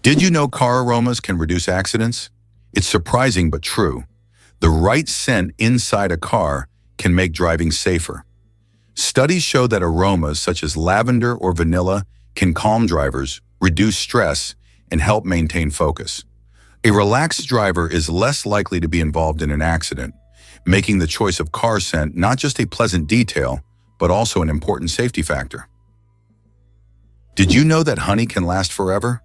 Did you know car aromas can reduce accidents? It's surprising but true. The right scent inside a car can make driving safer. Studies show that aromas such as lavender or vanilla can calm drivers, reduce stress, and help maintain focus. A relaxed driver is less likely to be involved in an accident, making the choice of car scent not just a pleasant detail, but also an important safety factor. Did you know that honey can last forever?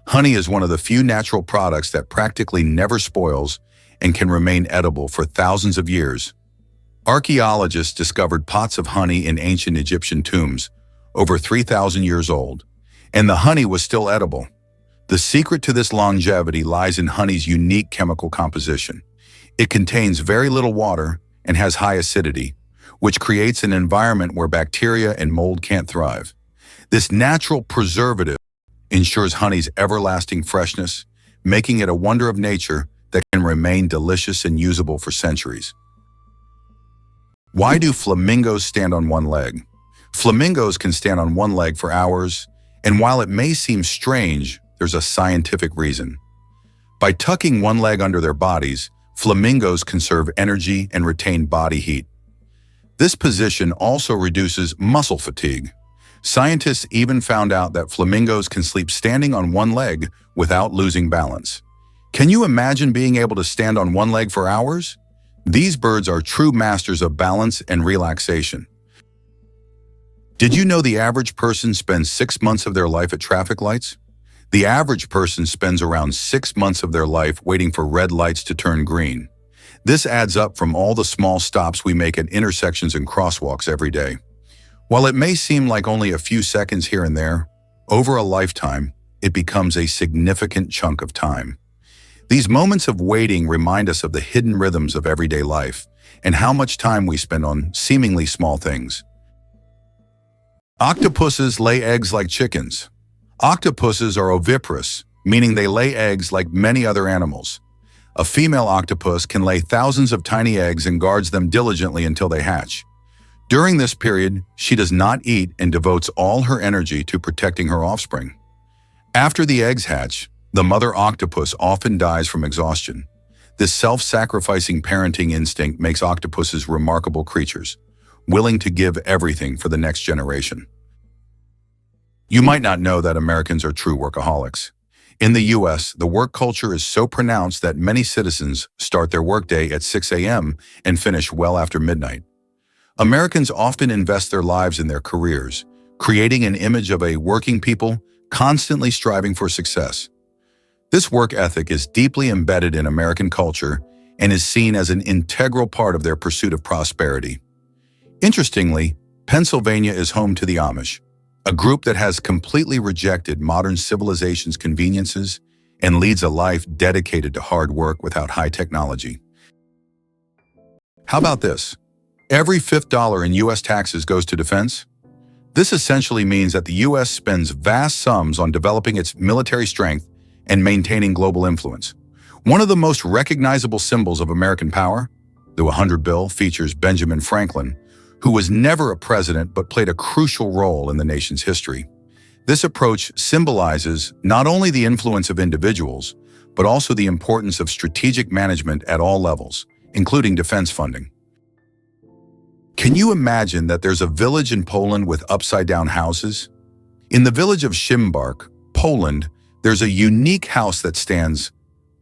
Honey is one of the few natural products that practically never spoils and can remain edible for thousands of years. Archaeologists discovered pots of honey in ancient Egyptian tombs, over 3,000 years old, and the honey was still edible. The secret to this longevity lies in honey's unique chemical composition. It contains very little water and has high acidity, which creates an environment where bacteria and mold can't thrive. This natural preservative ensures honey's everlasting freshness, making it a wonder of nature that can remain delicious and usable for centuries. Why do flamingos stand on one leg? Flamingos can stand on one leg for hours, and while it may seem strange, there's a scientific reason. By tucking one leg under their bodies, flamingos conserve energy and retain body heat. This position also reduces muscle fatigue. Scientists even found out that flamingos can sleep standing on one leg without losing balance. Can you imagine being able to stand on one leg for hours? These birds are true masters of balance and relaxation. Did you know the average person spends 6 months of their life at traffic lights? The average person spends around 6 months of their life waiting for red lights to turn green. This adds up from all the small stops we make at intersections and crosswalks every day. While it may seem like only a few seconds here and there, over a lifetime, it becomes a significant chunk of time. These moments of waiting remind us of the hidden rhythms of everyday life and how much time we spend on seemingly small things. Octopuses lay eggs like chickens. Octopuses are oviparous, meaning they lay eggs like many other animals. A female octopus can lay thousands of tiny eggs and guards them diligently until they hatch. During this period, she does not eat and devotes all her energy to protecting her offspring. After the eggs hatch, the mother octopus often dies from exhaustion. This self-sacrificing parenting instinct makes octopuses remarkable creatures, willing to give everything for the next generation. You might not know that Americans are true workaholics. In the U.S., the work culture is so pronounced that many citizens start their workday at 6 a.m. and finish well after midnight. Americans often invest their lives in their careers, creating an image of a working people constantly striving for success. This work ethic is deeply embedded in American culture and is seen as an integral part of their pursuit of prosperity. Interestingly, Pennsylvania is home to the Amish, a group that has completely rejected modern civilization's conveniences and leads a life dedicated to hard work without high technology. How about this? Every fifth dollar in U.S. taxes goes to defense. This essentially means that the U.S. spends vast sums on developing its military strength and maintaining global influence. One of the most recognizable symbols of American power, the 100 bill, features Benjamin Franklin, who was never a president but played a crucial role in the nation's history. This approach symbolizes not only the influence of individuals, but also the importance of strategic management at all levels, including defense funding. Can you imagine that there's a village in Poland with upside-down houses? In the village of Szymbark, Poland, there's a unique house that stands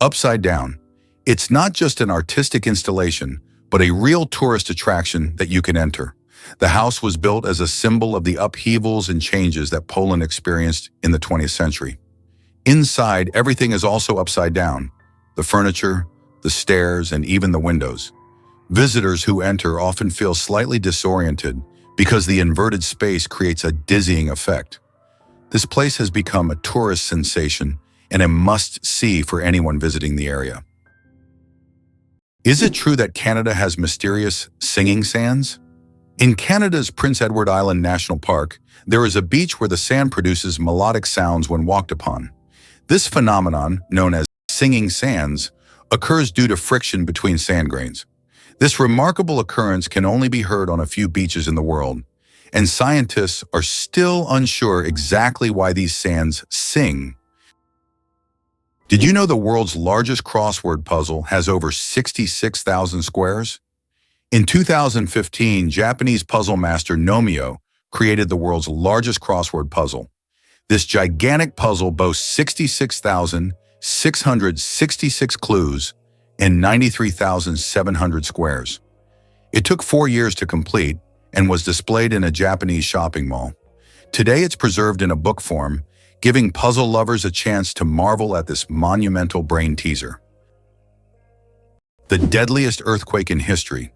upside down. It's not just an artistic installation, but a real tourist attraction that you can enter. The house was built as a symbol of the upheavals and changes that Poland experienced in the 20th century. Inside, everything is also upside down: the furniture, the stairs, and even the windows. Visitors who enter often feel slightly disoriented because the inverted space creates a dizzying effect. This place has become a tourist sensation and a must-see for anyone visiting the area. Is it true that Canada has mysterious singing sands? In Canada's Prince Edward Island National Park, there is a beach where the sand produces melodic sounds when walked upon. This phenomenon, known as singing sands, occurs due to friction between sand grains. This remarkable occurrence can only be heard on a few beaches in the world, and scientists are still unsure exactly why these sands sing. Did you know the world's largest crossword puzzle has over 66,000 squares? In 2015, Japanese puzzle master Nomio created the world's largest crossword puzzle. This gigantic puzzle boasts 66,666 clues and 93,700 squares. It took 4 years to complete and was displayed in a Japanese shopping mall. Today it's preserved in a book form, giving puzzle lovers a chance to marvel at this monumental brain teaser. The deadliest earthquake in history.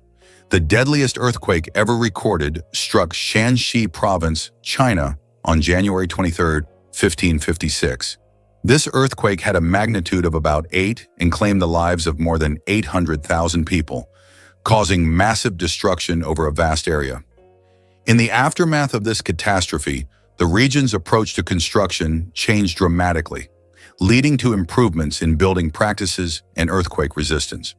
The deadliest earthquake ever recorded struck Shanxi Province, China, on January 23, 1556. This earthquake had a magnitude of about 8 and claimed the lives of more than 800,000 people, causing massive destruction over a vast area. In the aftermath of this catastrophe, the region's approach to construction changed dramatically, leading to improvements in building practices and earthquake resistance.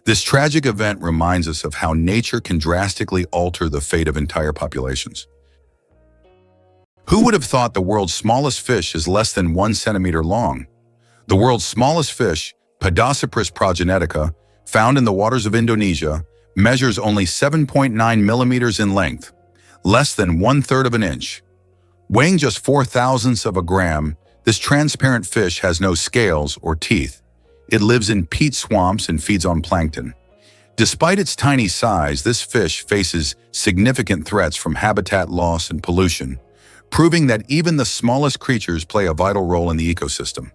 This tragic event reminds us of how nature can drastically alter the fate of entire populations. Who would have thought the world's smallest fish is less than 1 centimeter long? The world's smallest fish, Podocypris progenetica, found in the waters of Indonesia, measures only 7.9 millimeters in length, less than 1/3 of an inch. Weighing just 4/1000ths of a gram, this transparent fish has no scales or teeth. It lives in peat swamps and feeds on plankton. Despite its tiny size, this fish faces significant threats from habitat loss and pollution, proving that even the smallest creatures play a vital role in the ecosystem.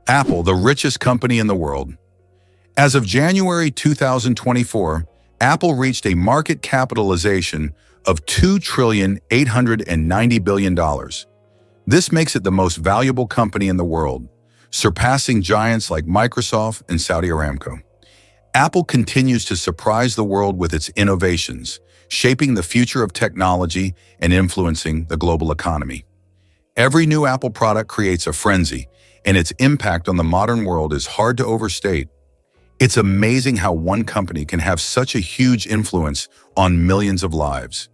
Apple, the richest company in the world. As of January 2024, Apple reached a market capitalization of $2,890 billion. This makes it the most valuable company in the world, surpassing giants like Microsoft and Saudi Aramco. Apple continues to surprise the world with its innovations, shaping the future of technology and influencing the global economy. Every new Apple product creates a frenzy, and its impact on the modern world is hard to overstate. It's amazing how one company can have such a huge influence on millions of lives.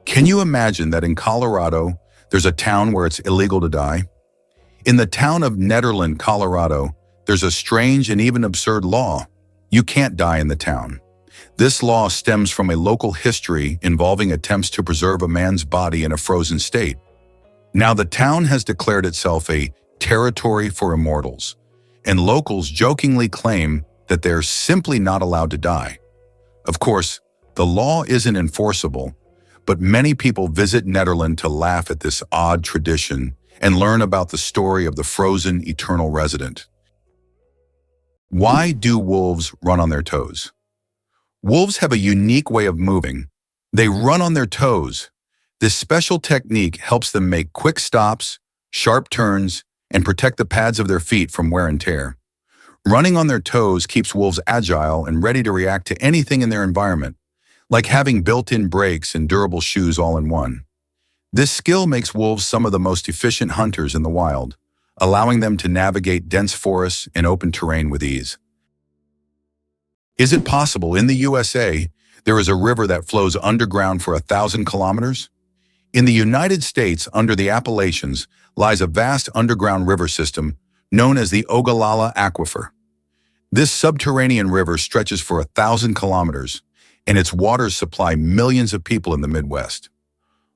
Can you imagine that in Colorado, there's a town where it's illegal to die? In the town of Nederland, Colorado, there's a strange and even absurd law. You can't die in the town. This law stems from a local history involving attempts to preserve a man's body in a frozen state. Now the town has declared itself a territory for immortals, and locals jokingly claim that they're simply not allowed to die. Of course, the law isn't enforceable, but many people visit Nederland to laugh at this odd tradition and learn about the story of the frozen eternal resident. Why do wolves run on their toes? Wolves have a unique way of moving. They run on their toes. This special technique helps them make quick stops, sharp turns, and protect the pads of their feet from wear and tear. Running on their toes keeps wolves agile and ready to react to anything in their environment, like having built-in brakes and durable shoes all in one. This skill makes wolves some of the most efficient hunters in the wild, allowing them to navigate dense forests and open terrain with ease. Is it possible in the USA there is a river that flows underground for 1,000 kilometers? In the United States, under the Appalachians, lies a vast underground river system known as the Ogallala Aquifer. This subterranean river stretches for 1,000 kilometers, and its waters supply millions of people in the Midwest.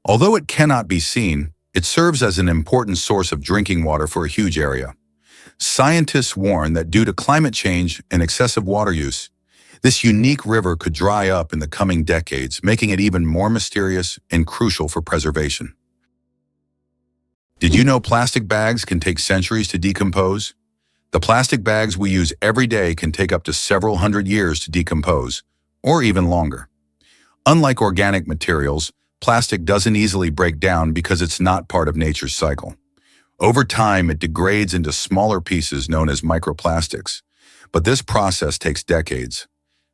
Although it cannot be seen, it serves as an important source of drinking water for a huge area. Scientists warn that due to climate change and excessive water use, this unique river could dry up in the coming decades, making it even more mysterious and crucial for preservation. Did you know plastic bags can take centuries to decompose? The plastic bags we use every day can take up to several hundred years to decompose, or even longer. Unlike organic materials, plastic doesn't easily break down because it's not part of nature's cycle. Over time, it degrades into smaller pieces known as microplastics, but this process takes decades.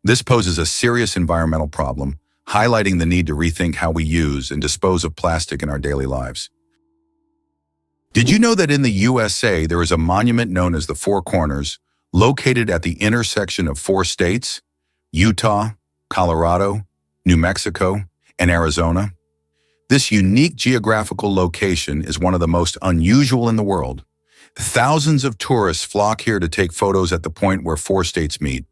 This poses a serious environmental problem, highlighting the need to rethink how we use and dispose of plastic in our daily lives. Did you know that in the USA there is a monument known as the Four Corners, located at the intersection of 4 states, Utah, Colorado, New Mexico, and Arizona? This unique geographical location is one of the most unusual in the world. Thousands of tourists flock here to take photos at the point where four states meet.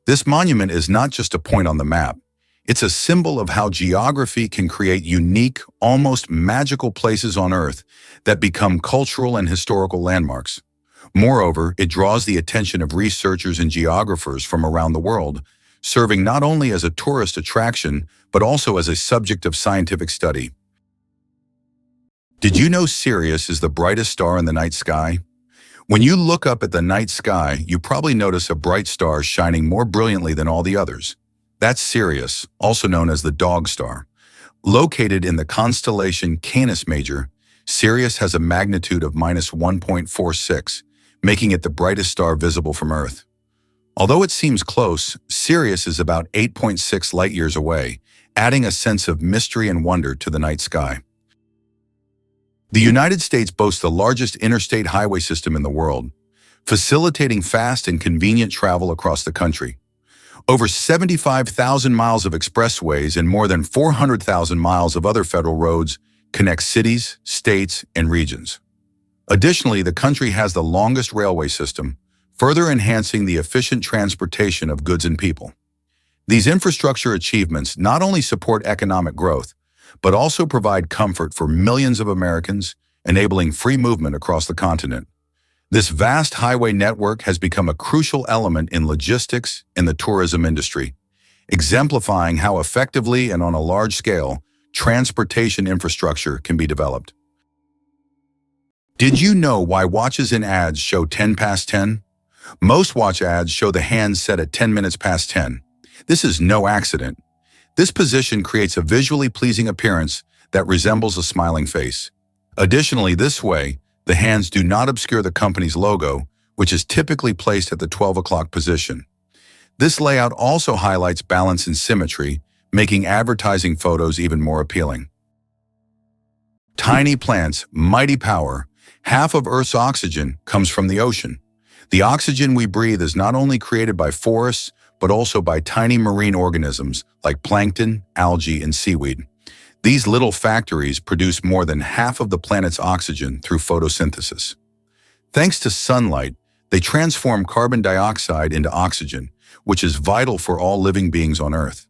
This monument is not just a point on the map. It's a symbol of how geography can create unique, almost magical places on Earth that become cultural and historical landmarks. Moreover, it draws the attention of researchers and geographers from around the world, serving not only as a tourist attraction, but also as a subject of scientific study. Did you know Sirius is the brightest star in the night sky? When you look up at the night sky, you probably notice a bright star shining more brilliantly than all the others. That's Sirius, also known as the Dog Star. Located in the constellation Canis Major, Sirius has a magnitude of -1.46, making it the brightest star visible from Earth. Although it seems close, Sirius is about 8.6 light-years away, adding a sense of mystery and wonder to the night sky. The United States boasts the largest interstate highway system in the world, facilitating fast and convenient travel across the country. Over 75,000 miles of expressways and more than 400,000 miles of other federal roads connect cities, states, and regions. Additionally, the country has the longest railway system, further enhancing the efficient transportation of goods and people. These infrastructure achievements not only support economic growth, but also provide comfort for millions of Americans, enabling free movement across the continent. This vast highway network has become a crucial element in logistics and the tourism industry, exemplifying how effectively and on a large scale transportation infrastructure can be developed. Did you know why watches in ads show 10 past 10? Most watch ads show the hands set at 10 minutes past 10. This is no accident. This position creates a visually pleasing appearance that resembles a smiling face. Additionally, this way, the hands do not obscure the company's logo, which is typically placed at the 12 o'clock position. This layout also highlights balance and symmetry, making advertising photos even more appealing. Tiny plants, mighty power. Half of Earth's oxygen comes from the ocean. The oxygen we breathe is not only created by forests, but also by tiny marine organisms like plankton, algae, and seaweed. These little factories produce more than half of the planet's oxygen through photosynthesis. Thanks to sunlight, they transform carbon dioxide into oxygen, which is vital for all living beings on Earth.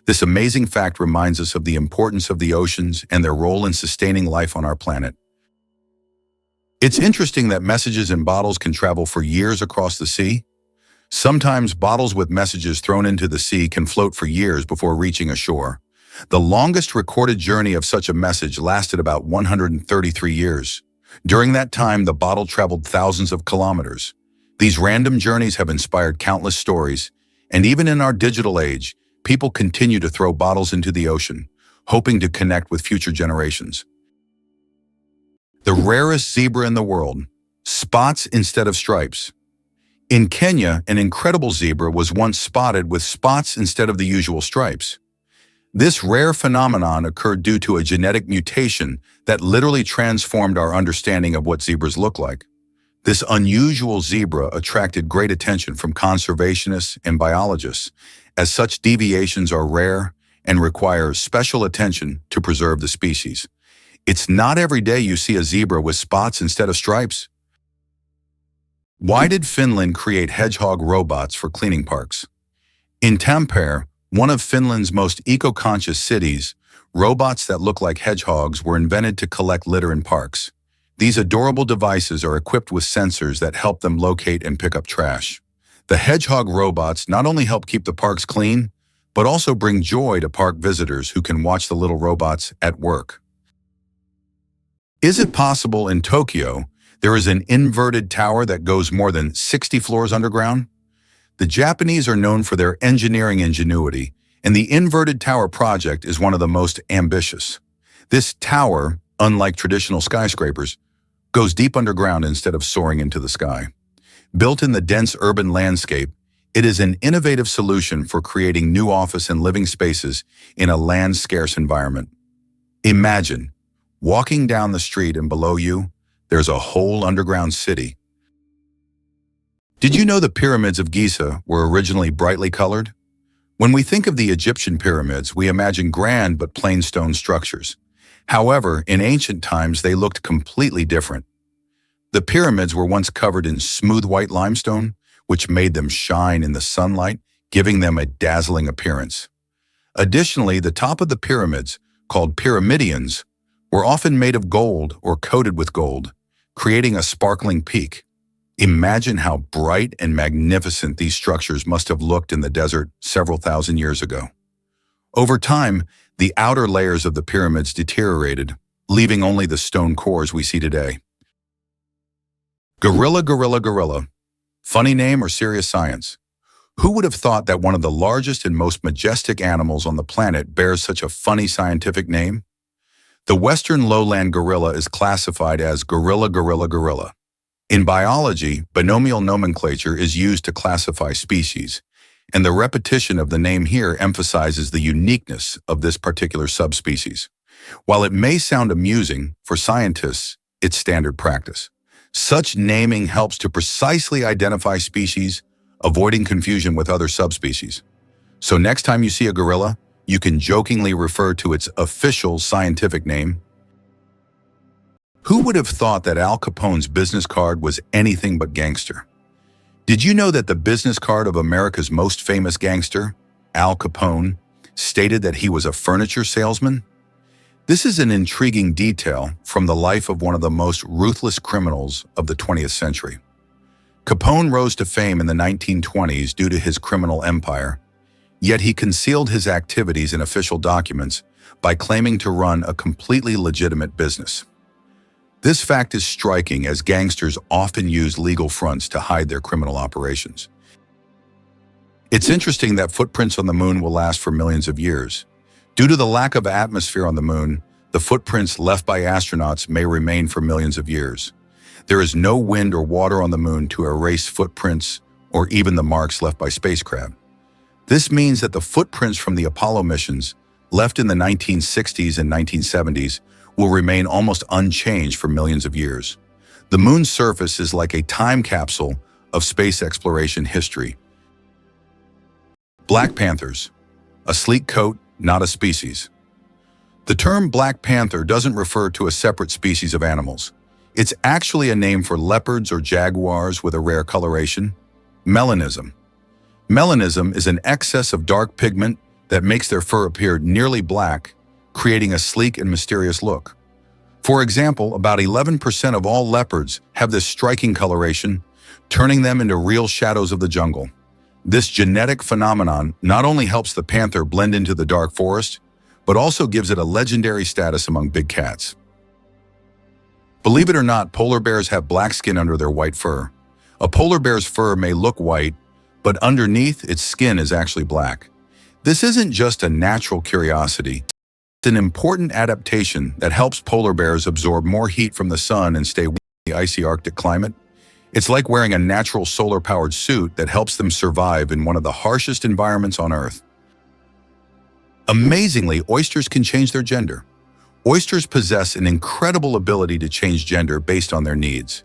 This amazing fact reminds us of the importance of the oceans and their role in sustaining life on our planet. It's interesting that messages in bottles can travel for years across the sea. Sometimes bottles with messages thrown into the sea can float for years before reaching a shore. The longest recorded journey of such a message lasted about 133 years. During that time, the bottle traveled thousands of kilometers. These random journeys have inspired countless stories, and even in our digital age, people continue to throw bottles into the ocean, hoping to connect with future generations. The rarest zebra in the world, spots instead of stripes. In Kenya, an incredible zebra was once spotted with spots instead of the usual stripes. This rare phenomenon occurred due to a genetic mutation that literally transformed our understanding of what zebras look like. This unusual zebra attracted great attention from conservationists and biologists, as such deviations are rare and require special attention to preserve the species. It's not every day you see a zebra with spots instead of stripes. Why did Finland create hedgehog robots for cleaning parks? In Tampere, one of Finland's most eco-conscious cities, robots that look like hedgehogs were invented to collect litter in parks. These adorable devices are equipped with sensors that help them locate and pick up trash. The hedgehog robots not only help keep the parks clean, but also bring joy to park visitors who can watch the little robots at work. Is it possible in Tokyo there is an inverted tower that goes more than 60 floors underground? The Japanese are known for their engineering ingenuity, and the inverted tower project is one of the most ambitious. This tower, unlike traditional skyscrapers, goes deep underground instead of soaring into the sky. Built in the dense urban landscape, it is an innovative solution for creating new office and living spaces in a land-scarce environment. Imagine walking down the street and below you, there's a whole underground city. Did you know the pyramids of Giza were originally brightly colored? When we think of the Egyptian pyramids, we imagine grand but plain stone structures. However, in ancient times, they looked completely different. The pyramids were once covered in smooth white limestone, which made them shine in the sunlight, giving them a dazzling appearance. Additionally, the top of the pyramids, called pyramidions, were often made of gold or coated with gold, creating a sparkling peak. Imagine how bright and magnificent these structures must have looked in the desert several thousand years ago. Over time, the outer layers of the pyramids deteriorated, leaving only the stone cores we see today. Gorilla, gorilla, gorilla. Funny name or serious science? Who would have thought that one of the largest and most majestic animals on the planet bears such a funny scientific name? The western lowland gorilla is classified as gorilla, gorilla, gorilla. In biology, binomial nomenclature is used to classify species, and the repetition of the name here emphasizes the uniqueness of this particular subspecies. While it may sound amusing, for scientists, it's standard practice. Such naming helps to precisely identify species, avoiding confusion with other subspecies. So next time you see a gorilla, you can jokingly refer to its official scientific name. Who would have thought that Al Capone's business card was anything but gangster? Did you know that the business card of America's most famous gangster, Al Capone, stated that he was a furniture salesman? This is an intriguing detail from the life of one of the most ruthless criminals of the 20th century. Capone rose to fame in the 1920s due to his criminal empire, yet he concealed his activities in official documents by claiming to run a completely legitimate business. This fact is striking as gangsters often use legal fronts to hide their criminal operations. It's interesting that footprints on the moon will last for millions of years. Due to the lack of atmosphere on the moon, the footprints left by astronauts may remain for millions of years. There is no wind or water on the moon to erase footprints or even the marks left by spacecraft. This means that the footprints from the Apollo missions, left in the 1960s and 1970s, will remain almost unchanged for millions of years. The moon's surface is like a time capsule of space exploration history. Black panthers, a sleek coat, not a species. The term Black Panther doesn't refer to a separate species of animals. It's actually a name for leopards or jaguars with a rare coloration. Melanism. Melanism is an excess of dark pigment that makes their fur appear nearly black, creating a sleek and mysterious look. For example, about 11% of all leopards have this striking coloration, turning them into real shadows of the jungle. This genetic phenomenon not only helps the panther blend into the dark forest, but also gives it a legendary status among big cats. Believe it or not, polar bears have black skin under their white fur. A polar bear's fur may look white, but underneath, its skin is actually black. This isn't just a natural curiosity. It's an important adaptation that helps polar bears absorb more heat from the sun and stay warm in the icy Arctic climate. It's like wearing a natural solar-powered suit that helps them survive in one of the harshest environments on Earth. Amazingly, oysters can change their gender. Oysters possess an incredible ability to change gender based on their needs.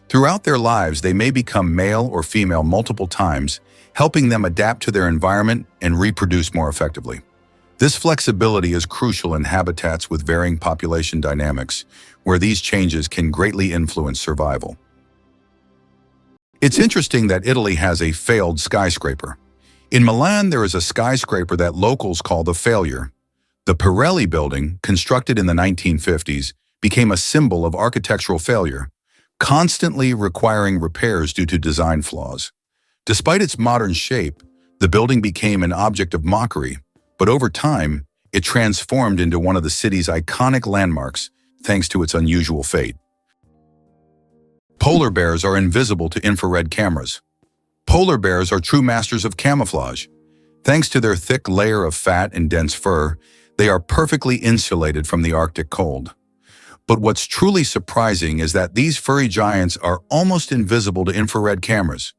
Throughout their lives, they may become male or female multiple times, helping them adapt to their environment and reproduce more effectively. This flexibility is crucial in habitats with varying population dynamics, where these changes can greatly influence survival. It's interesting that Italy has a failed skyscraper. In Milan, there is a skyscraper that locals call the Failure. The Pirelli building, constructed in the 1950s, became a symbol of architectural failure, constantly requiring repairs due to design flaws. Despite its modern shape, the building became an object of mockery, but over time, it transformed into one of the city's iconic landmarks thanks to its unusual fate. Polar bears are invisible to infrared cameras. Polar bears are true masters of camouflage. Thanks to their thick layer of fat and dense fur, they are perfectly insulated from the Arctic cold. But what's truly surprising is that these furry giants are almost invisible to infrared cameras.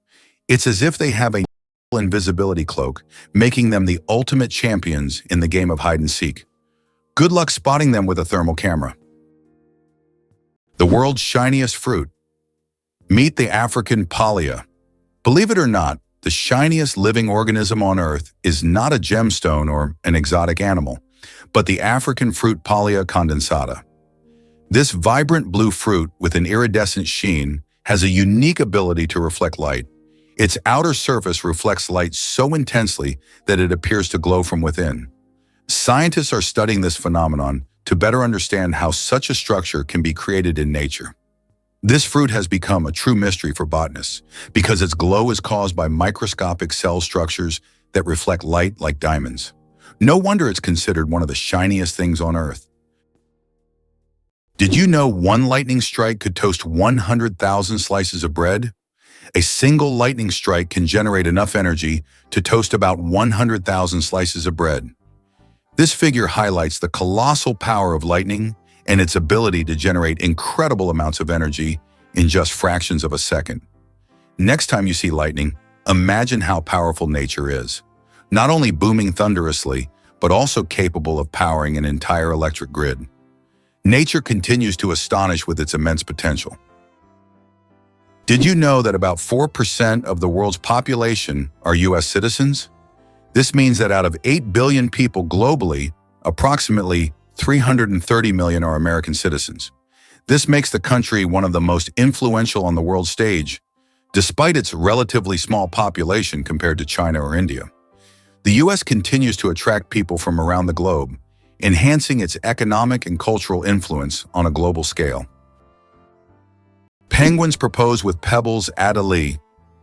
It's as if they have a invisibility cloak, making them the ultimate champions in the game of hide and seek. Good luck spotting them with a thermal camera. The world's shiniest fruit. Meet the African palea. Believe it or not, the shiniest living organism on Earth is not a gemstone or an exotic animal, but the African fruit Palea condensata. This vibrant blue fruit with an iridescent sheen has a unique ability to reflect light. Its outer surface reflects light so intensely that it appears to glow from within. Scientists are studying this phenomenon to better understand how such a structure can be created in nature. This fruit has become a true mystery for botanists because its glow is caused by microscopic cell structures that reflect light like diamonds. No wonder it's considered one of the shiniest things on Earth. Did you know one lightning strike could toast 100,000 slices of bread? A single lightning strike can generate enough energy to toast about 100,000 slices of bread. This figure highlights the colossal power of lightning and its ability to generate incredible amounts of energy in just fractions of a second. Next time you see lightning, imagine how powerful nature is. Not only booming thunderously, but also capable of powering an entire electric grid. Nature continues to astonish with its immense potential. Did you know that about 4% of the world's population are U.S. citizens? This means that out of 8 billion people globally, approximately 330 million are American citizens. This makes the country one of the most influential on the world stage, despite its relatively small population compared to China or India. The U.S. continues to attract people from around the globe, enhancing its economic and cultural influence on a global scale. Penguins propose with pebbles at Lee.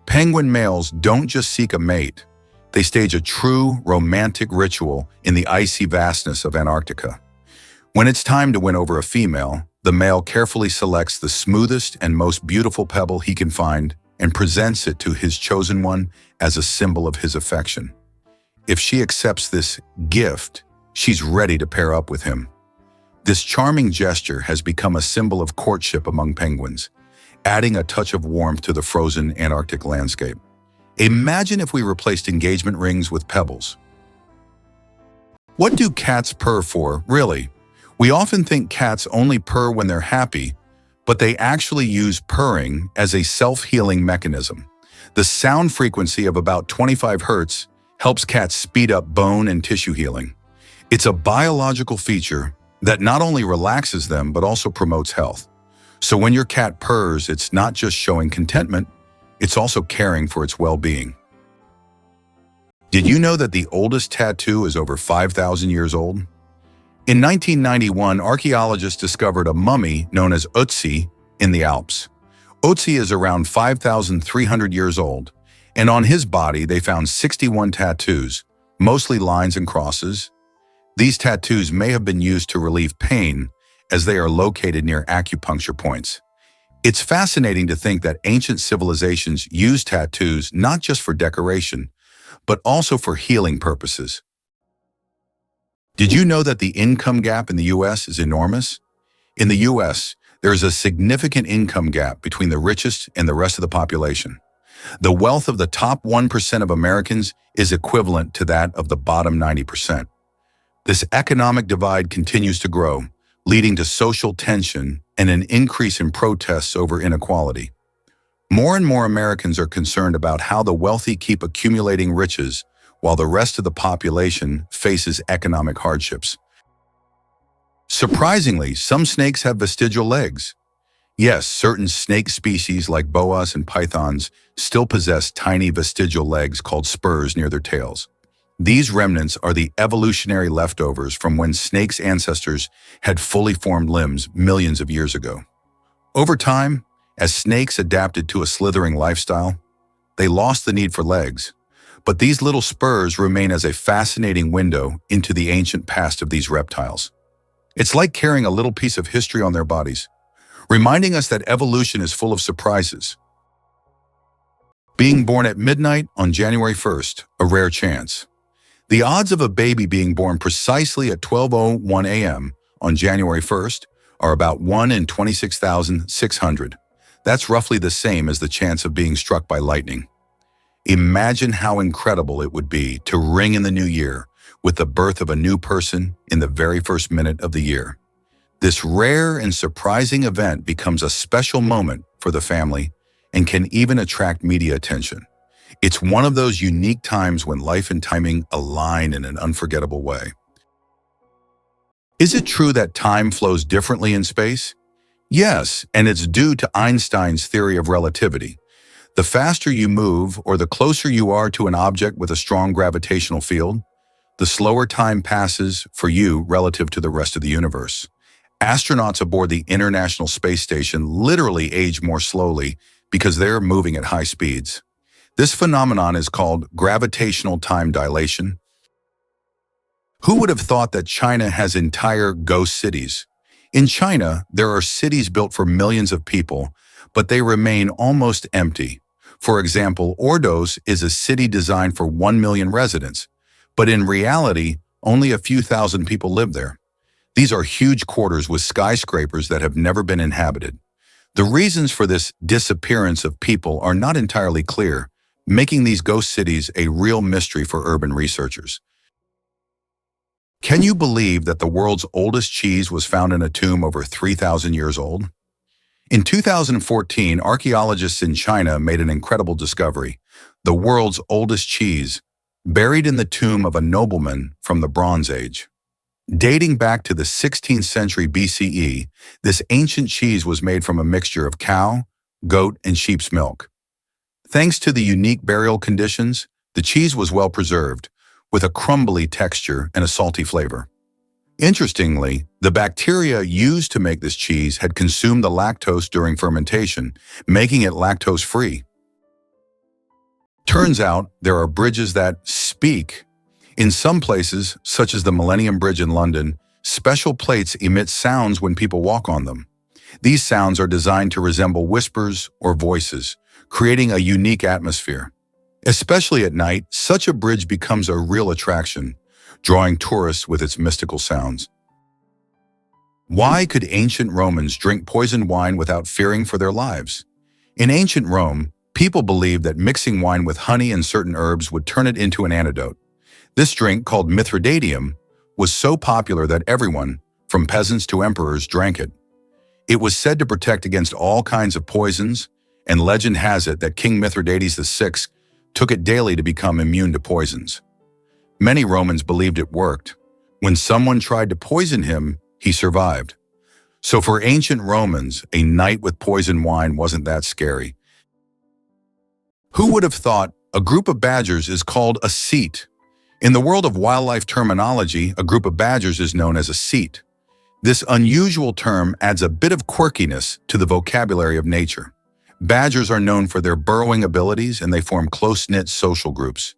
Penguin males don't just seek a mate. They stage a true romantic ritual in the icy vastness of Antarctica. When it's time to win over a female, the male carefully selects the smoothest and most beautiful pebble he can find and presents it to his chosen one as a symbol of his affection. If she accepts this gift, she's ready to pair up with him. This charming gesture has become a symbol of courtship among penguins, adding a touch of warmth to the frozen Antarctic landscape. Imagine if we replaced engagement rings with pebbles. What do cats purr for, really? We often think cats only purr when they're happy, but they actually use purring as a self-healing mechanism. The sound frequency of about 25 Hz helps cats speed up bone and tissue healing. It's a biological feature that not only relaxes them, but also promotes health. So when your cat purrs, it's not just showing contentment, it's also caring for its well-being. Did you know that the oldest tattoo is over 5,000 years old? In 1991, archaeologists discovered a mummy known as Ötzi in the Alps. Ötzi is around 5,300 years old, and on his body they found 61 tattoos, mostly lines and crosses. These tattoos may have been used to relieve pain, as they are located near acupuncture points. It's fascinating to think that ancient civilizations used tattoos not just for decoration, but also for healing purposes. Did you know that the income gap in the U.S. is enormous? In the U.S., there is a significant income gap between the richest and the rest of the population. The wealth of the top 1% of Americans is equivalent to that of the bottom 90%. This economic divide continues to grow, leading to social tension and an increase in protests over inequality. More and more Americans are concerned about how the wealthy keep accumulating riches while the rest of the population faces economic hardships. Surprisingly, some snakes have vestigial legs. Yes, certain snake species like boas and pythons still possess tiny vestigial legs called spurs near their tails. These remnants are the evolutionary leftovers from when snakes' ancestors had fully formed limbs millions of years ago. Over time, as snakes adapted to a slithering lifestyle, they lost the need for legs. But these little spurs remain as a fascinating window into the ancient past of these reptiles. It's like carrying a little piece of history on their bodies, reminding us that evolution is full of surprises. Being born at midnight on January 1st, a rare chance. The odds of a baby being born precisely at 12:01 a.m. on January 1st are about 1 in 26,600. That's roughly the same as the chance of being struck by lightning. Imagine how incredible it would be to ring in the new year with the birth of a new person in the very first minute of the year. This rare and surprising event becomes a special moment for the family and can even attract media attention. It's one of those unique times when life and timing align in an unforgettable way. Is it true that time flows differently in space? Yes, and it's due to Einstein's theory of relativity. The faster you move or the closer you are to an object with a strong gravitational field, the slower time passes for you relative to the rest of the universe. Astronauts aboard the International Space Station literally age more slowly because they're moving at high speeds. This phenomenon is called gravitational time dilation. Who would have thought that China has entire ghost cities? In China, there are cities built for millions of people, but they remain almost empty. For example, Ordos is a city designed for 1 million residents, but in reality, only a few thousand people live there. These are huge quarters with skyscrapers that have never been inhabited. The reasons for this disappearance of people are not entirely clear, making these ghost cities a real mystery for urban researchers. Can you believe that the world's oldest cheese was found in a tomb over 3,000 years old? In 2014, archaeologists in China made an incredible discovery: the world's oldest cheese, buried in the tomb of a nobleman from the Bronze Age. Dating back to the 16th century BCE, this ancient cheese was made from a mixture of cow, goat, and sheep's milk. Thanks to the unique burial conditions, the cheese was well preserved, with a crumbly texture and a salty flavor. Interestingly, the bacteria used to make this cheese had consumed the lactose during fermentation, making it lactose-free. Turns out there are bridges that speak. In some places, such as the Millennium Bridge in London, special plates emit sounds when people walk on them. These sounds are designed to resemble whispers or voices, creating a unique atmosphere. Especially at night, such a bridge becomes a real attraction, drawing tourists with its mystical sounds. Why could ancient Romans drink poisoned wine without fearing for their lives? In ancient Rome, people believed that mixing wine with honey and certain herbs would turn it into an antidote. This drink, called Mithridateum, was so popular that everyone, from peasants to emperors, drank it. It was said to protect against all kinds of poisons, and legend has it that King Mithridates VI took it daily to become immune to poisons. Many Romans believed it worked. When someone tried to poison him, he survived. So for ancient Romans, a night with poisoned wine wasn't that scary. Who would have thought a group of badgers is called a seat? In the world of wildlife terminology, a group of badgers is known as a seat. This unusual term adds a bit of quirkiness to the vocabulary of nature. Badgers are known for their burrowing abilities, and they form close-knit social groups.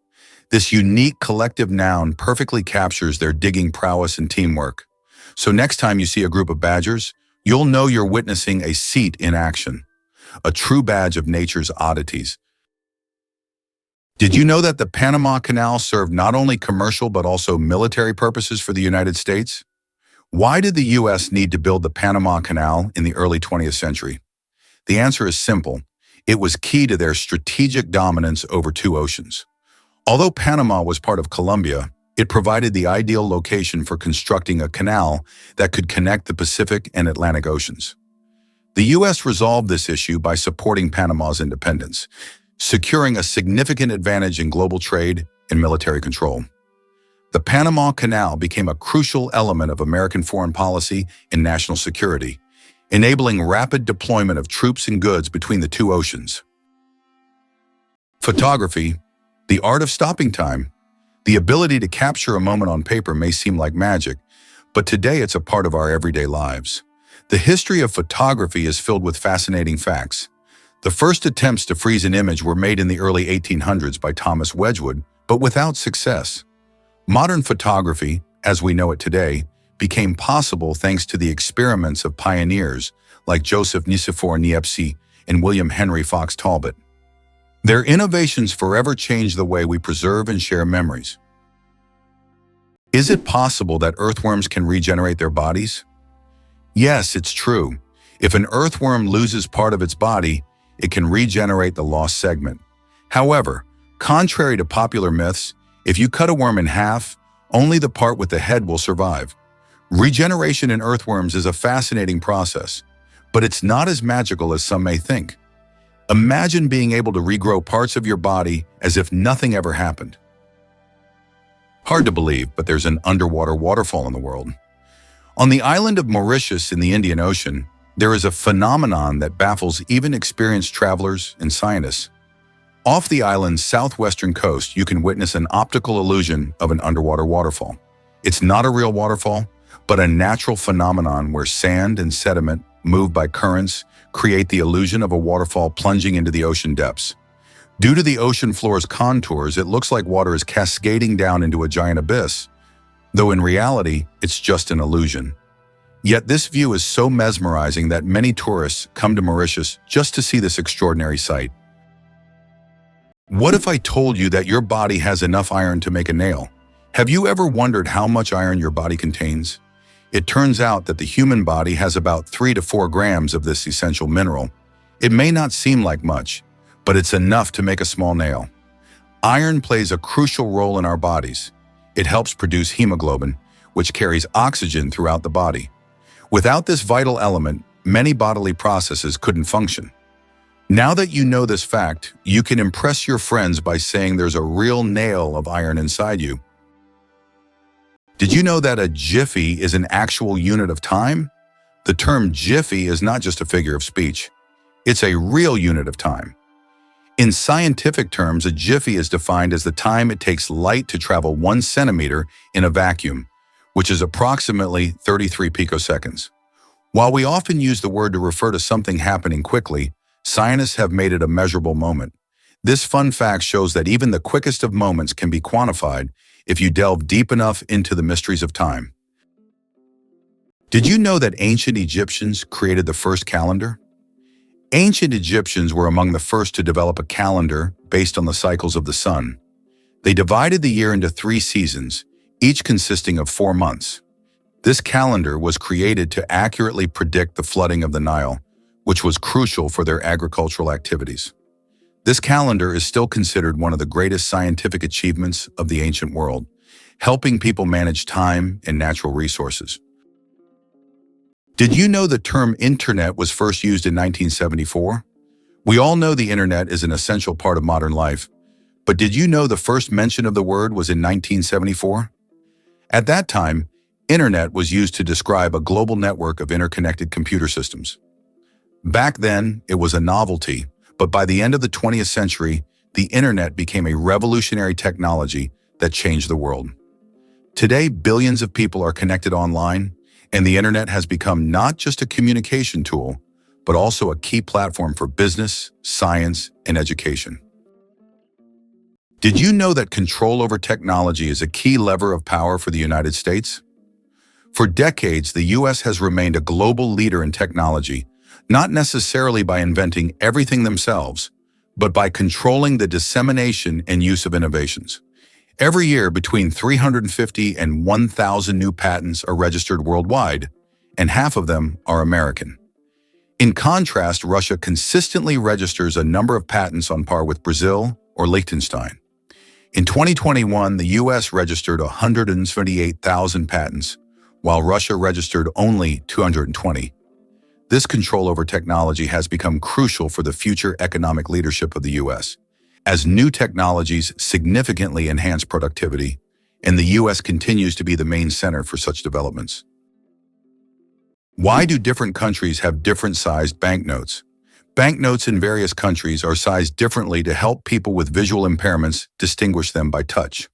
This unique collective noun perfectly captures their digging prowess and teamwork. So next time you see a group of badgers, you'll know you're witnessing a seat in action, a true badge of nature's oddities. Did you know that the Panama Canal served not only commercial but also military purposes for the United States? Why did the U.S. need to build the Panama Canal in the early 20th century? The answer is simple. It was key to their strategic dominance over two oceans. Although Panama was part of Colombia, it provided the ideal location for constructing a canal that could connect the Pacific and Atlantic Oceans. The U.S. resolved this issue by supporting Panama's independence, securing a significant advantage in global trade and military control. The Panama Canal became a crucial element of American foreign policy and national security, enabling rapid deployment of troops and goods between the two oceans. Photography, the art of stopping time. The ability to capture a moment on paper may seem like magic, but today it's a part of our everyday lives. The history of photography is filled with fascinating facts. The first attempts to freeze an image were made in the early 1800s by Thomas Wedgwood, but without success. Modern photography, as we know it today, became possible thanks to the experiments of pioneers like Joseph Nicephore Niepce and William Henry Fox Talbot. Their innovations forever changed the way we preserve and share memories. Is it possible that earthworms can regenerate their bodies? Yes, it's true. If an earthworm loses part of its body, it can regenerate the lost segment. However, contrary to popular myths, if you cut a worm in half, only the part with the head will survive. Regeneration in earthworms is a fascinating process, but it's not as magical as some may think. Imagine being able to regrow parts of your body as if nothing ever happened. Hard to believe, but there's an underwater waterfall in the world. On the island of Mauritius in the Indian Ocean, There is a phenomenon that baffles even experienced travelers and scientists. Off the island's southwestern coast, you can witness an optical illusion of an underwater waterfall. It's not a real waterfall, but a natural phenomenon where sand and sediment, moved by currents, create the illusion of a waterfall plunging into the ocean depths. Due to the ocean floor's contours, it looks like water is cascading down into a giant abyss, though in reality, it's just an illusion. Yet this view is so mesmerizing that many tourists come to Mauritius just to see this extraordinary sight. What if I told you that your body has enough iron to make a nail? Have you ever wondered how much iron your body contains? It turns out that the human body has about 3 to 4 grams of this essential mineral. It may not seem like much, but it's enough to make a small nail. Iron plays a crucial role in our bodies. It helps produce hemoglobin, which carries oxygen throughout the body. Without this vital element, many bodily processes couldn't function. Now that you know this fact, you can impress your friends by saying there's a real nail of iron inside you. Did you know that a jiffy is an actual unit of time? The term jiffy is not just a figure of speech. It's a real unit of time. In scientific terms, a jiffy is defined as the time it takes light to travel 1 centimeter in a vacuum, which is approximately 33 picoseconds. While we often use the word to refer to something happening quickly, scientists have made it a measurable moment. This fun fact shows that even the quickest of moments can be quantified if you delve deep enough into the mysteries of time. Did you know that ancient Egyptians created the first calendar? Ancient Egyptians were among the first to develop a calendar based on the cycles of the sun. They divided the year into 3 seasons, each consisting of 4 months. This calendar was created to accurately predict the flooding of the Nile, which was crucial for their agricultural activities. This calendar is still considered one of the greatest scientific achievements of the ancient world, helping people manage time and natural resources. Did you know the term internet was first used in 1974? We all know the internet is an essential part of modern life, but did you know the first mention of the word was in 1974? At that time, internet was used to describe a global network of interconnected computer systems. Back then, it was a novelty, but by the end of the 20th century, the internet became a revolutionary technology that changed the world. Today, billions of people are connected online, and the internet has become not just a communication tool, but also a key platform for business, science, and education. Did you know that control over technology is a key lever of power for the United States? For decades, the U.S. has remained a global leader in technology, not necessarily by inventing everything themselves, but by controlling the dissemination and use of innovations. Every year, between 350 and 1,000 new patents are registered worldwide, and half of them are American. In contrast, Russia consistently registers a number of patents on par with Brazil or Liechtenstein. In 2021, the U.S. registered 178,000 patents, while Russia registered only 220. This control over technology has become crucial for the future economic leadership of the U.S., as new technologies significantly enhance productivity, and the U.S. continues to be the main center for such developments. Why do different countries have different-sized banknotes? Banknotes in various countries are sized differently to help people with visual impairments distinguish them by touch.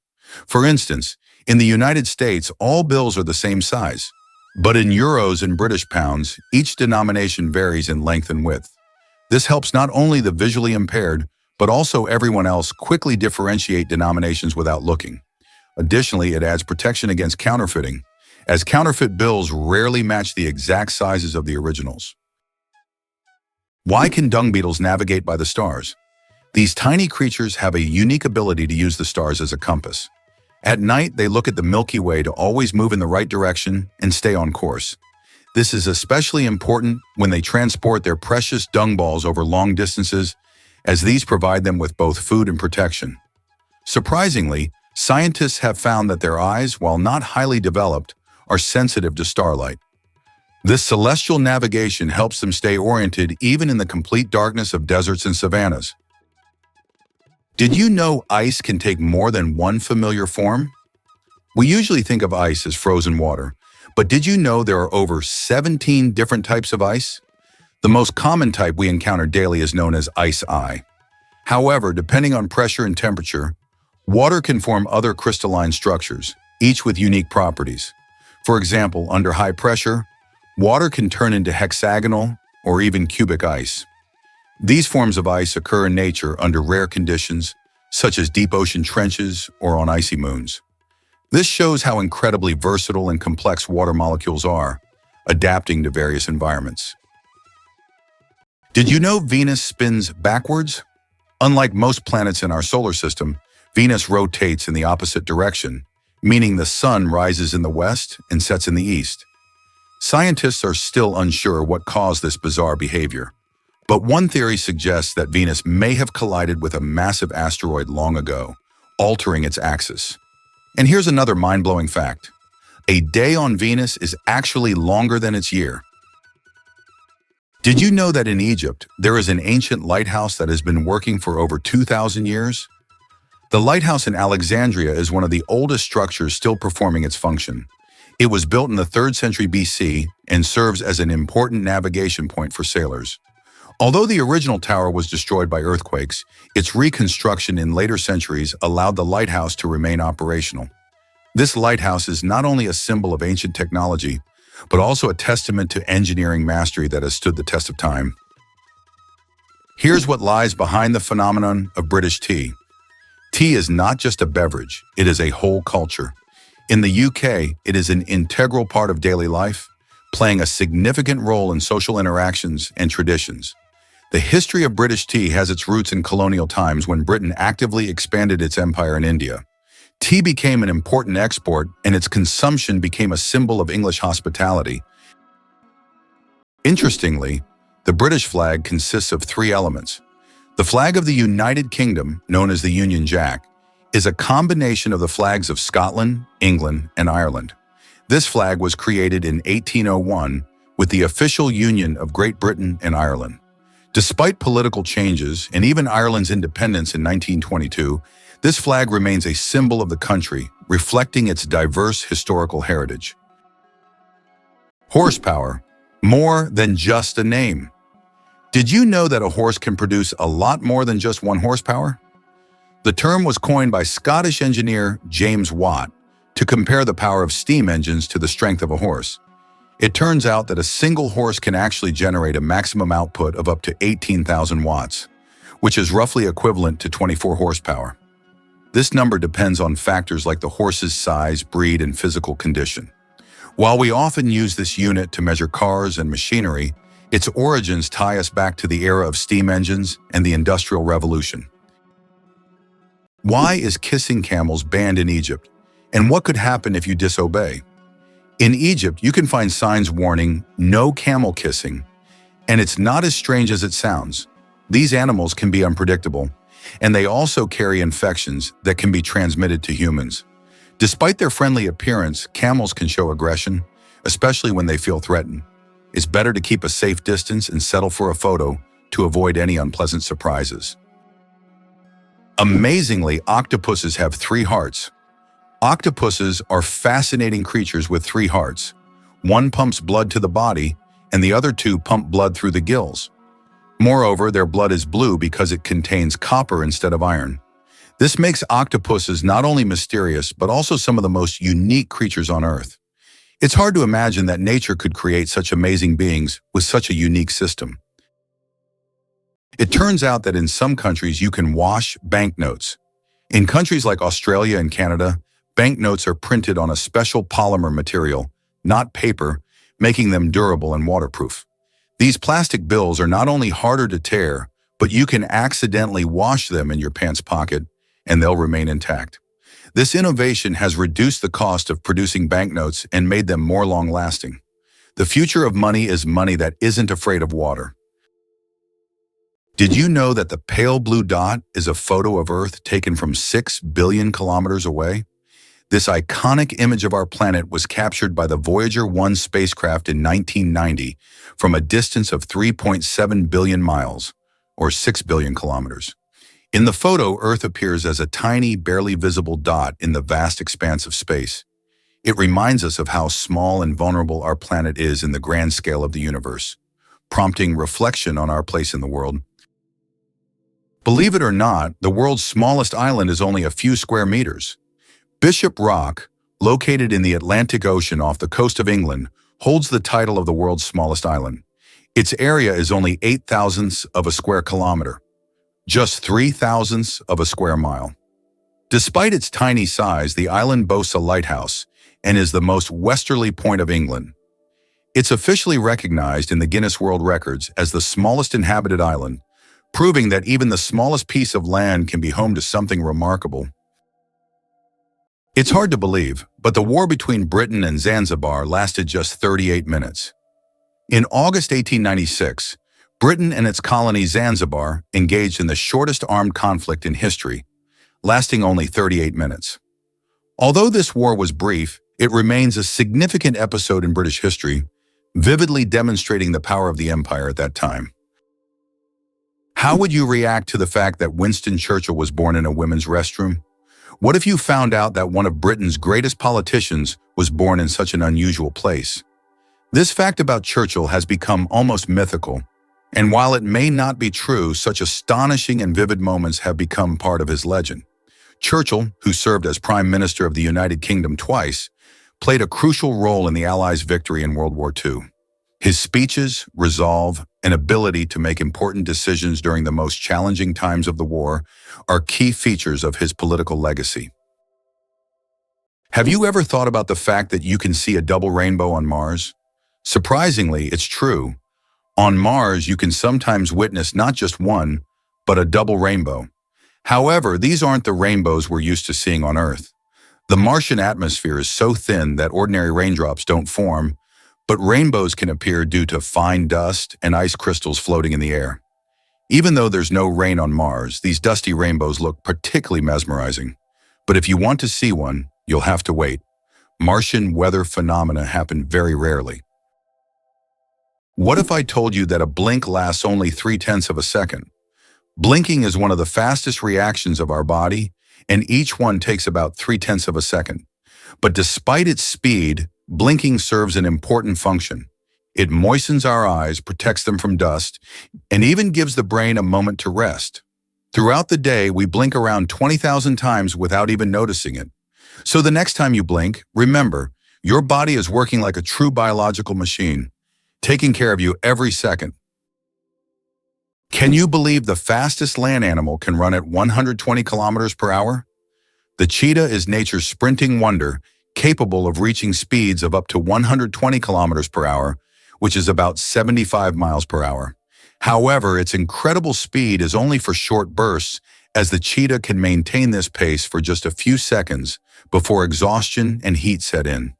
For instance, in the United States, all bills are the same size, but in euros and British pounds, each denomination varies in length and width. This helps not only the visually impaired, but also everyone else quickly differentiate denominations without looking. Additionally, it adds protection against counterfeiting, as counterfeit bills rarely match the exact sizes of the originals. Why can dung beetles navigate by the stars? These tiny creatures have a unique ability to use the stars as a compass. At night, they look at the Milky Way to always move in the right direction and stay on course. This is especially important when they transport their precious dung balls over long distances, as these provide them with both food and protection. Surprisingly, scientists have found that their eyes, while not highly developed, are sensitive to starlight. This celestial navigation helps them stay oriented even in the complete darkness of deserts and savannas. Did you know ice can take more than one familiar form? We usually think of ice as frozen water, but did you know there are over 17 different types of ice? The most common type we encounter daily is known as ice eye. However, depending on pressure and temperature, water can form other crystalline structures, each with unique properties. For example, under high pressure, water can turn into hexagonal or even cubic ice. These forms of ice occur in nature under rare conditions, such as deep ocean trenches or on icy moons. This shows how incredibly versatile and complex water molecules are, adapting to various environments. Did you know Venus spins backwards? Unlike most planets in our solar system, Venus rotates in the opposite direction, meaning the sun rises in the west and sets in the east. Scientists are still unsure what caused this bizarre behavior, but one theory suggests that Venus may have collided with a massive asteroid long ago, altering its axis. And here's another mind-blowing fact. A day on Venus is actually longer than its year. Did you know that in Egypt, there is an ancient lighthouse that has been working for over 2,000 years? The lighthouse in Alexandria is one of the oldest structures still performing its function. It was built in the 3rd century BC and serves as an important navigation point for sailors. Although the original tower was destroyed by earthquakes, its reconstruction in later centuries allowed the lighthouse to remain operational. This lighthouse is not only a symbol of ancient technology, but also a testament to engineering mastery that has stood the test of time. Here's what lies behind the phenomenon of British tea. Tea is not just a beverage, it is a whole culture. In the UK, it is an integral part of daily life, playing a significant role in social interactions and traditions. The history of British tea has its roots in colonial times when Britain actively expanded its empire in India. Tea became an important export, and its consumption became a symbol of English hospitality. Interestingly, the British flag consists of 3 elements. The flag of the United Kingdom, known as the Union Jack, is a combination of the flags of Scotland, England, and Ireland. This flag was created in 1801 with the official union of Great Britain and Ireland. Despite political changes and even Ireland's independence in 1922, this flag remains a symbol of the country, reflecting its diverse historical heritage. Horsepower, more than just a name. Did you know that a horse can produce a lot more than just 1 horsepower? The term was coined by Scottish engineer James Watt to compare the power of steam engines to the strength of a horse. It turns out that a single horse can actually generate a maximum output of up to 18,000 watts, which is roughly equivalent to 24 horsepower. This number depends on factors like the horse's size, breed, and physical condition. While we often use this unit to measure cars and machinery, its origins tie us back to the era of steam engines and the Industrial Revolution. Why is kissing camels banned in Egypt? And what could happen if you disobey? In Egypt, you can find signs warning, "No camel kissing," and it's not as strange as it sounds. These animals can be unpredictable, and they also carry infections that can be transmitted to humans. Despite their friendly appearance, camels can show aggression, especially when they feel threatened. It's better to keep a safe distance and settle for a photo to avoid any unpleasant surprises. Amazingly, octopuses have 3 hearts. Octopuses are fascinating creatures with 3 hearts. One pumps blood to the body, and the other 2 pump blood through the gills. Moreover, their blood is blue because it contains copper instead of iron. This makes octopuses not only mysterious, but also some of the most unique creatures on Earth. It's hard to imagine that nature could create such amazing beings with such a unique system. It turns out that in some countries you can wash banknotes. In countries like Australia and Canada, banknotes are printed on a special polymer material, not paper, making them durable and waterproof. These plastic bills are not only harder to tear, but you can accidentally wash them in your pants pocket and they'll remain intact. This innovation has reduced the cost of producing banknotes and made them more long-lasting. The future of money is money that isn't afraid of water. Did you know that the pale blue dot is a photo of Earth taken from 6 billion kilometers away? This iconic image of our planet was captured by the Voyager 1 spacecraft in 1990 from a distance of 3.7 billion miles, or 6 billion kilometers. In the photo, Earth appears as a tiny, barely visible dot in the vast expanse of space. It reminds us of how small and vulnerable our planet is in the grand scale of the universe. prompting reflection on our place in the world. Believe it or not, the world's smallest island is only a few square meters. Bishop Rock, located in the Atlantic Ocean off the coast of England, holds the title of the world's smallest island. Its area is only 8 thousandths of a square kilometer, just 3 thousandths of a square mile. Despite its tiny size, the island boasts a lighthouse and is the most westerly point of England. It's officially recognized in the Guinness World Records as the smallest inhabited island, proving that even the smallest piece of land can be home to something remarkable. It's hard to believe, but the war between Britain and Zanzibar lasted just 38 minutes. In August 1896, Britain and its colony Zanzibar engaged in the shortest armed conflict in history, lasting only 38 minutes. Although this war was brief, it remains a significant episode in British history, vividly demonstrating the power of the empire at that time. How would you react to the fact that Winston Churchill was born in a women's restroom? What if you found out that one of Britain's greatest politicians was born in such an unusual place? This fact about Churchill has become almost mythical, and while it may not be true, such astonishing and vivid moments have become part of his legend. Churchill, who served as Prime Minister of the United Kingdom twice, played a crucial role in the Allies' victory in World War II. His speeches, resolve, and ability to make important decisions during the most challenging times of the war are key features of his political legacy. Have you ever thought about the fact that you can see a double rainbow on Mars? Surprisingly, it's true. On Mars, you can sometimes witness not just one, but a double rainbow. However, these aren't the rainbows we're used to seeing on Earth. The Martian atmosphere is so thin that ordinary raindrops don't form, but rainbows can appear due to fine dust and ice crystals floating in the air. Even though there's no rain on Mars, these dusty rainbows look particularly mesmerizing. But if you want to see one, you'll have to wait. Martian weather phenomena happen very rarely. What if I told you that a blink lasts only 0.3 of a second? Blinking is one of the fastest reactions of our body, and each one takes about 0.3 of a second. But despite its speed, blinking serves an important function. It moistens our eyes, protects them from dust, and even gives the brain a moment to rest. Throughout the day, we blink around 20,000 times without even noticing it. So the next time you blink, remember, your body is working like a true biological machine, taking care of you every second. Can you believe the fastest land animal can run at 120 kilometers per hour? The cheetah is nature's sprinting wonder, capable of reaching speeds of up to 120 kilometers per hour, which is about 75 miles per hour. However, its incredible speed is only for short bursts, as the cheetah can maintain this pace for just a few seconds before exhaustion and heat set in.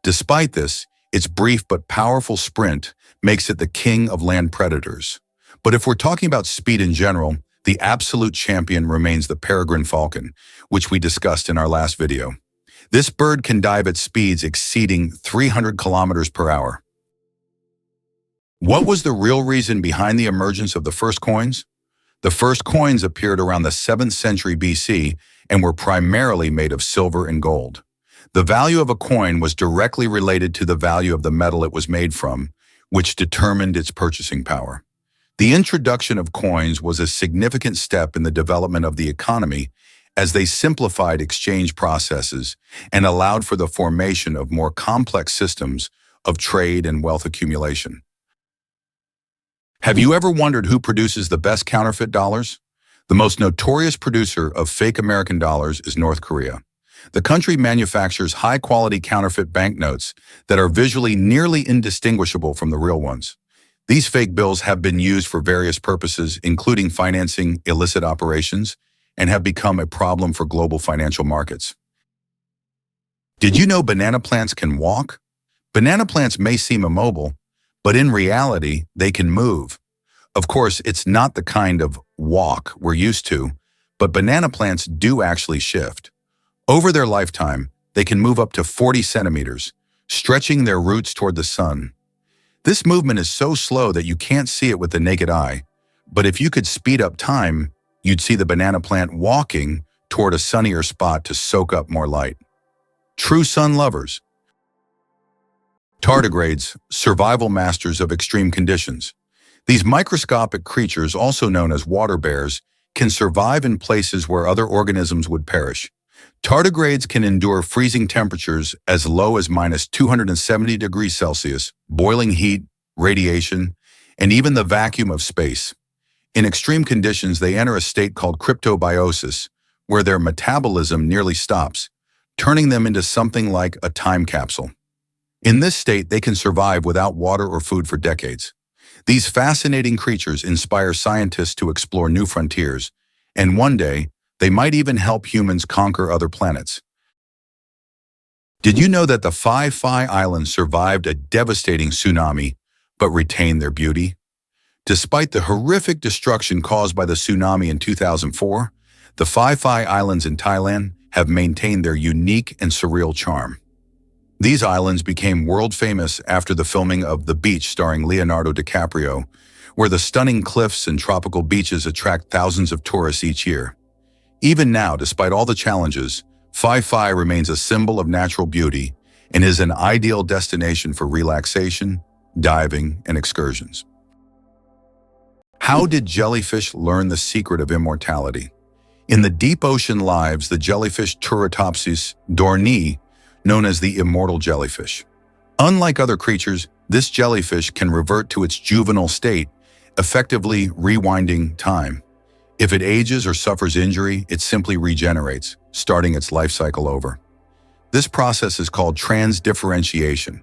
Despite this, its brief but powerful sprint makes it the king of land predators. But if we're talking about speed in general, the absolute champion remains the peregrine falcon, which we discussed in our last video. This bird can dive at speeds exceeding 300 kilometers per hour. What was the real reason behind the emergence of the first coins? The first coins appeared around the 7th century BC and were primarily made of silver and gold. The value of a coin was directly related to the value of the metal it was made from, which determined its purchasing power. The introduction of coins was a significant step in the development of the economy, as they simplified exchange processes and allowed for the formation of more complex systems of trade and wealth accumulation. Have you ever wondered who produces the best counterfeit dollars? The most notorious producer of fake American dollars is North Korea. The country manufactures high-quality counterfeit banknotes that are visually nearly indistinguishable from the real ones. These fake bills have been used for various purposes, including financing illicit operations, and have become a problem for global financial markets. Did you know banana plants can walk? Banana plants may seem immobile, but in reality, they can move. Of course, it's not the kind of walk we're used to, but banana plants do actually shift. Over their lifetime, they can move up to 40 centimeters, stretching their roots toward the sun. This movement is so slow that you can't see it with the naked eye, but if you could speed up time, you'd see the banana plant walking toward a sunnier spot to soak up more light. True sun lovers. Tardigrades, survival masters of extreme conditions. These microscopic creatures, also known as water bears, can survive in places where other organisms would perish. Tardigrades can endure freezing temperatures as low as minus 270 degrees Celsius, boiling heat, radiation, and even the vacuum of space. In extreme conditions, they enter a state called cryptobiosis, where their metabolism nearly stops, turning them into something like a time capsule. In this state, they can survive without water or food for decades. These fascinating creatures inspire scientists to explore new frontiers, and one day, they might even help humans conquer other planets. Did you know that the Phi Islands survived a devastating tsunami, but retained their beauty? Despite the horrific destruction caused by the tsunami in 2004, the Phi Islands in Thailand have maintained their unique and surreal charm. These islands became world famous after the filming of The Beach starring Leonardo DiCaprio, where the stunning cliffs and tropical beaches attract thousands of tourists each year. Even now, despite all the challenges, Phi remains a symbol of natural beauty and is an ideal destination for relaxation, diving, and excursions. How did jellyfish learn the secret of immortality? In the deep ocean lives the jellyfish Turritopsis dohrnii, known as the immortal jellyfish. Unlike other creatures, this jellyfish can revert to its juvenile state, effectively rewinding time. If it ages or suffers injury, it simply regenerates, starting its life cycle over. This process is called transdifferentiation.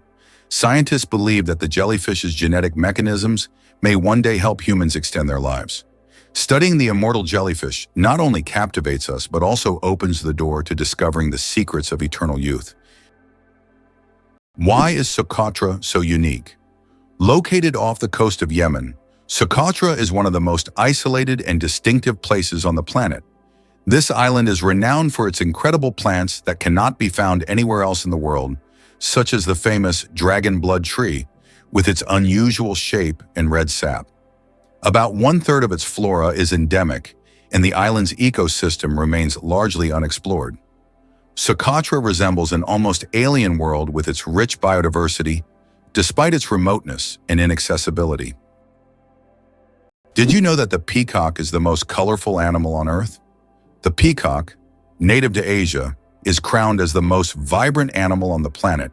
Scientists believe that the jellyfish's genetic mechanisms may one day help humans extend their lives. Studying the immortal jellyfish not only captivates us, but also opens the door to discovering the secrets of eternal youth. Why is Socotra so unique? Located off the coast of Yemen, Socotra is one of the most isolated and distinctive places on the planet. This island is renowned for its incredible plants that cannot be found anywhere else in the world, such as the famous dragon blood tree, with its unusual shape and red sap. About 1/3 of its flora is endemic, and the island's ecosystem remains largely unexplored. Socotra resembles an almost alien world with its rich biodiversity, despite its remoteness and inaccessibility. Did you know that the peacock is the most colorful animal on Earth? The peacock, native to Asia, is crowned as the most vibrant animal on the planet.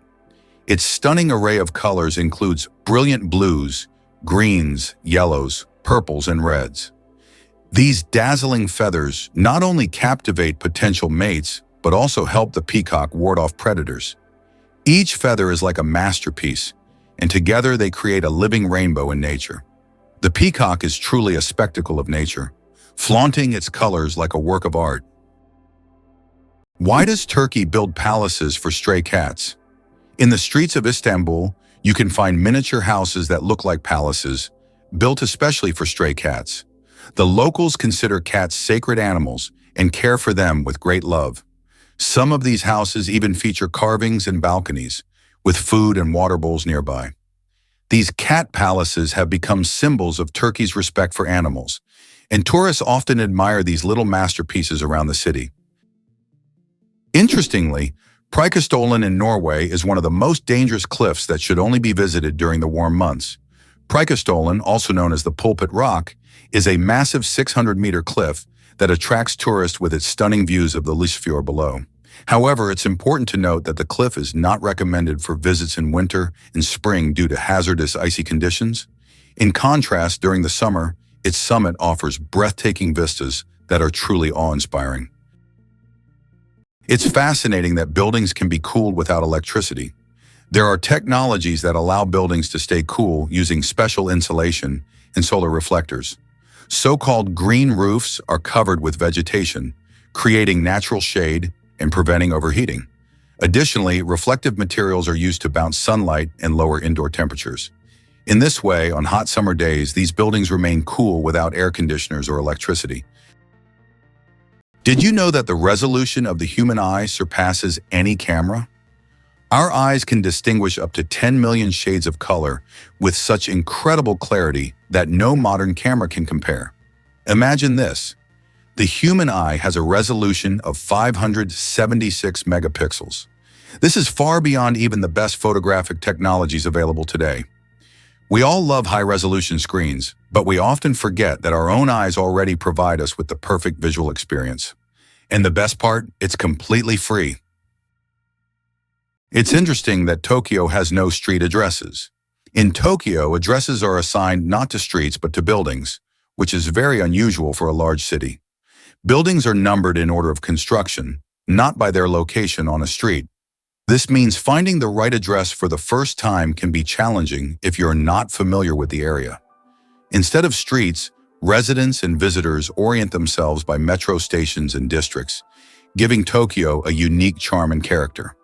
Its stunning array of colors includes brilliant blues, greens, yellows, purples, and reds. These dazzling feathers not only captivate potential mates, but also help the peacock ward off predators. Each feather is like a masterpiece, and together they create a living rainbow in nature. The peacock is truly a spectacle of nature, flaunting its colors like a work of art. Why does Turkey build palaces for stray cats? In the streets of Istanbul, you can find miniature houses that look like palaces, built especially for stray cats. The locals consider cats sacred animals and care for them with great love. Some of these houses even feature carvings and balconies, with food and water bowls nearby. These cat palaces have become symbols of Turkey's respect for animals, and tourists often admire these little masterpieces around the city. Interestingly, Preikestolen in Norway is one of the most dangerous cliffs that should only be visited during the warm months. Preikestolen, also known as the Pulpit Rock, is a massive 600-meter cliff that attracts tourists with its stunning views of the Lysefjord below. However, it's important to note that the cliff is not recommended for visits in winter and spring due to hazardous icy conditions. In contrast, during the summer, its summit offers breathtaking vistas that are truly awe-inspiring. It's fascinating that buildings can be cooled without electricity. There are technologies that allow buildings to stay cool using special insulation and solar reflectors. So-called green roofs are covered with vegetation, creating natural shade and preventing overheating. Additionally, reflective materials are used to bounce sunlight and lower indoor temperatures. In this way, on hot summer days, these buildings remain cool without air conditioners or electricity. Did you know that the resolution of the human eye surpasses any camera? Our eyes can distinguish up to 10 million shades of color with such incredible clarity that no modern camera can compare. Imagine this. The human eye has a resolution of 576 megapixels. This is far beyond even the best photographic technologies available today. We all love high-resolution screens, but we often forget that our own eyes already provide us with the perfect visual experience. And the best part, it's completely free. It's interesting that Tokyo has no street addresses. In Tokyo, addresses are assigned not to streets but to buildings, which is very unusual for a large city. Buildings are numbered in order of construction, not by their location on a street. This means finding the right address for the first time can be challenging if you're not familiar with the area. Instead of streets, residents and visitors orient themselves by metro stations and districts, giving Tokyo a unique charm and character.